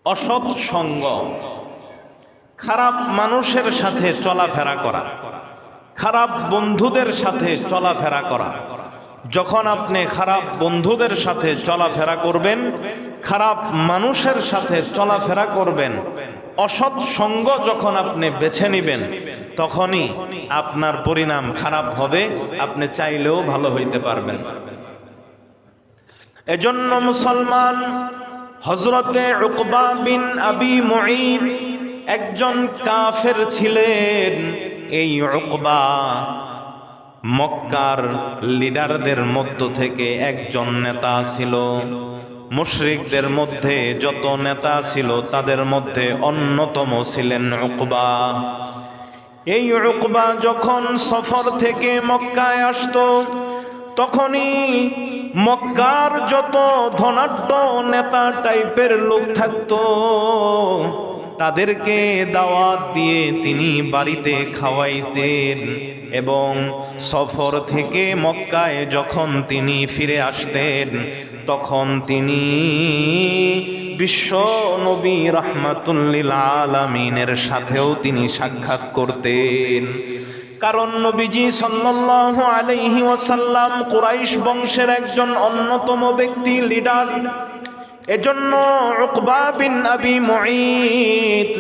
অসৎ সঙ্গ, খারাপ মানুষের সাথে চলাফেরা করা, খারাপ বন্ধুদের সাথে চলাফেরা করা। যখন আপনি খারাপ বন্ধুদের সাথে চলাফেরা করবেন, খারাপ মানুষের সাথে চলাফেরা করবেন, অসৎ সঙ্গ যখন আপনি বেছে নেবেন, তখনই আপনার পরিণাম খারাপ হবে, আপনি চাইলেও ভালো হইতে পারবেন। এজন্য মুসলমান হযরতে উকবা বিন আবি মুঈত একজন কাফের ছিলেন। এই উকবা মক্কার লিডারদের মধ্য থেকে একজন নেতা ছিল। মুশরিকদের মধ্যে যত নেতা ছিল তাদের মধ্যে অন্যতম ছিলেন উকবা। এই উকবা যখন সফর থেকে মক্কায় আসতো, তখনই মক্কার যত ধনাঢ্য নেতা টাইপের লোক থাকতো, তাদেরকে দাওয়াত দিয়ে তিনি বাড়িতে খাওয়াইতেন। এবং সফর থেকে মক্কায় যখন তিনি ফিরে আসতেন, তখন তিনি বিশ্ব নবী রাহমাতুল লিল আলামিনের সাথেও তিনি সাক্ষাৎ করতেন। কারণ নবীজি সাল্লাল্লাহু আলাইহি ওয়াসাল্লাম কুরাইশ বংশের একজন অন্যতম ব্যক্তি, লিডার। এজন্য উকবা বিন আবি মুঈত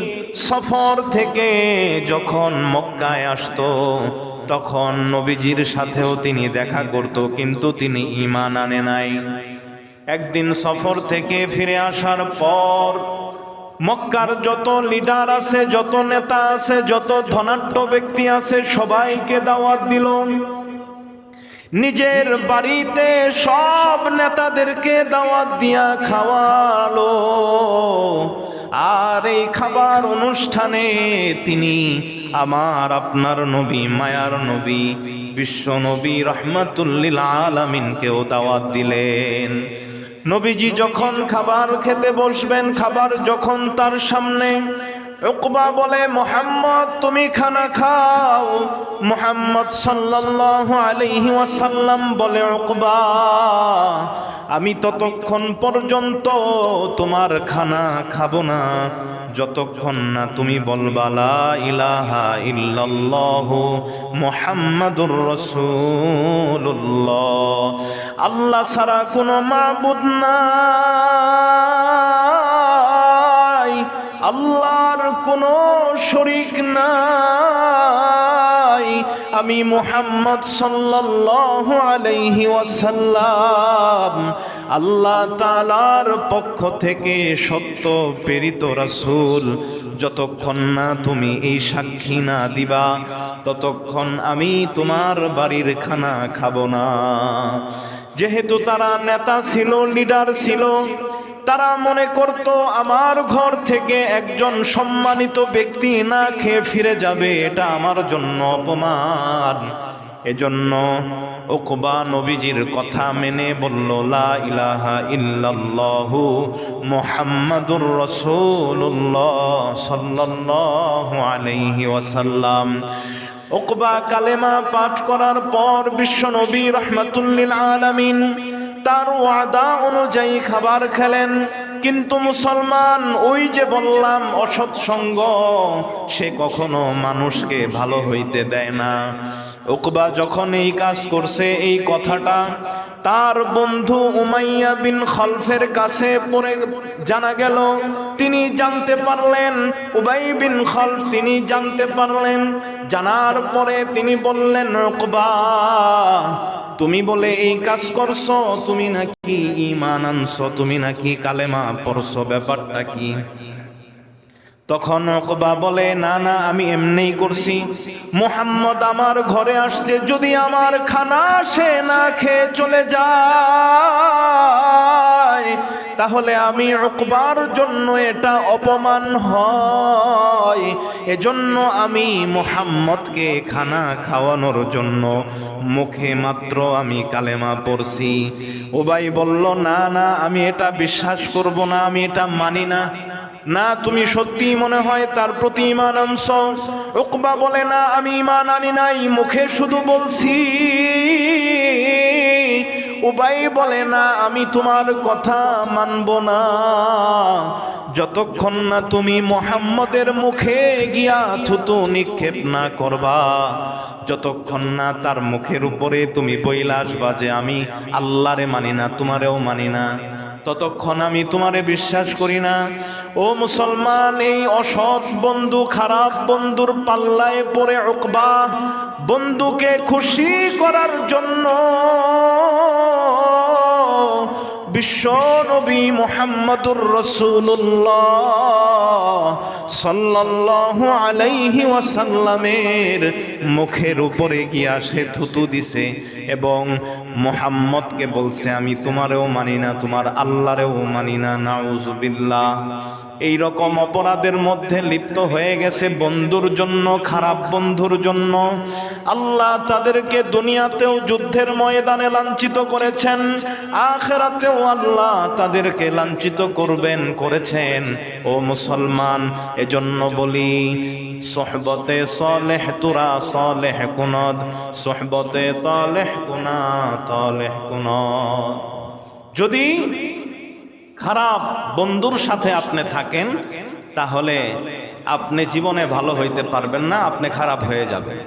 সফর থেকে যখন মক্কায় আসতো, তখন নবীজির সাথেও তিনি দেখা করত, কিন্তু তিনি ঈমান আনে নাই। একদিন সফর থেকে ফিরে আসার পর মক্কার যত লিডার আছে, যত নেতা আছে, যত ধনাঢ্য ব্যক্তি আছে, সবাইকে দাওয়াত দিল। নিজের বাড়িতে সব নেতাদেরকে দাওয়াত দিয়া খাওয়ালো। আর এই খাবার অনুষ্ঠানে তিনি আমার আপনার নবী, মায়ার নবী, বিশ্ব নবী রাহমাতুল লিল আলামিনকেও দাওয়াত দিলেন। নবীজি যখন খাবার খেতে বসবেন, খাবার যখন তার সামনে, উকবা বলে, মুহাম্মদ তুমি খানা খাও। মুহাম্মদ সাল্লাল্লাহু আলাইহি ওয়াসাল্লাম বলে, উকবা আমি ততক্ষণ পর্যন্ত তোমার খানা খাবো না যতক্ষণ না তুমি বলবা লা ইলাহা ইল্লাল্লাহু মুহাম্মাদুর রাসূলুল্লাহ, আল্লাহ ছাড়া কোনো মাবুদ নাই, আল্লাহর কোনো শরীক নাই, আমি মুহাম্মদ সাল্লাল্লাহু আলাইহি ওয়াসাল্লাম আল্লাহ তাআলার পক্ষ থেকে সত্য প্রেরিত রাসূল। যতক্ষণ না তুমি এই সাক্ষী না দিবা, ততক্ষণ আমি তোমার বাড়ির খানা খাবো না। যেহেতু তারা নেতা ছিল, লিডার ছিল, তারা মনে করত আমার ঘর থেকে একজন সম্মানিত ব্যক্তি না খেয়ে ফিরে যাবে, এটা আমার জন্য অপমান। এজন্য উকবা নবীজির কথা মেনে বলল, লা ইলাহা ইল্লাল্লাহু মুহাম্মাদুর রাসূলুল্লাহ সাল্লাল্লাহু আলাইহি ওয়াসাল্লাম। উকবা কালেমা পাঠ করার পর বিশ্ব নবী রাহমাতুল লিল আলামিন তার ওয়াদা অনুযায়ী খাবার খেলেন। কিন্তু মুসলমান, ওই যে বললাম অসৎ সঙ্গ, সে কখনো মানুষকে ভালো হইতে দেয় না। উকবা যখন এই কাজ করছে, এই কথাটা তার বন্ধু উমাইয়া বিন খলফের কাছে পড়ে জানা গেল। তিনি জানতে পারলেন, উবাই বিন খলফ তিনি জানতে পারলেন। জানার পরে তিনি বললেন, উকবা তুমি বলে এই কাজ করছো, তুমি নাকি ঈমান আনছো, তুমি নাকি কালেমা পড়ছো, ব্যাপারটা কি? তখন উকবা বলে, না না, আমি এমনিই করছি। মুহাম্মদ আমার ঘরে আসছে, যদি আমার খানা সে না খেয়ে চলে যায়, তাহলে আমি উকবার জন্য এটা অপমান হয়। এজন্য আমি মুহাম্মদকে খানা খাওয়ানোর জন্য মুখে মাত্র আমি কালেমা পড়ছি। উবাই বলল, না না, আমি এটা বিশ্বাস করব না, আমি এটা মানি না। না, তুমি সত্যি মনে হয় তার প্রতি ঈমান আনছো? উকবা বলে, না, আমি ঈমান আনি নাই, মুখে শুধু বলছি। উবাই বলে, না, আমি তোমার কথা মানব না। যতক্ষণ না তুমি মুহাম্মদের মুখে গিয়া থুতু নিক্ষেপ না করবা, যতক্ষণ না তার মুখের উপরে তুমি বইলা আসবা যে আমি আল্লাহরে মানি না, তোমারেও মানি না, ততক্ষণ আমি তোমারে বিশ্বাস করি না। ও মুসলমান, এই অসৎ বন্ধু, খারাপ বন্ধুর পাল্লায় পড়ে উকবা বন্ধুকে খুশি করার জন্য বিশ্ব নবী মুহাম্মদুর রাসূলুল্লাহ সাল্লাল্লাহু আলাইহি ওয়াসাল্লামের মুখের উপরে গিয়া সে থুতু দিছে এবং মুহাম্মদকে বলছে আমি তোমারেও মানি না, তোমার আল্লাহরেও মানি না। নাউজুবিল্লাহ। এই রকম অপরাধের মধ্যে লিপ্ত হয়ে গেছে বন্ধুর জন্য, খারাপ বন্ধুর জন্য। আল্লাহ তাদেরকে দুনিয়াতেও যুদ্ধের ময়দানে লাঞ্ছিত করেছেন, আখিরাতেও আল্লাহ তাদেরকে লাঞ্ছিত করবেন, করেছেন। ও মুসলমান, এজন্য বলি সোহবতে সালেহ তুরা সালেহ কুনদ, সোহবতে তালেহ কুনা তালেহ কুনদ। যদি খারাপ বন্ধুর সাথে আপনি থাকেন তাহলে আপনি জীবনে ভালো হইতে পারবেন না, আপনি খারাপ হয়ে যাবেন।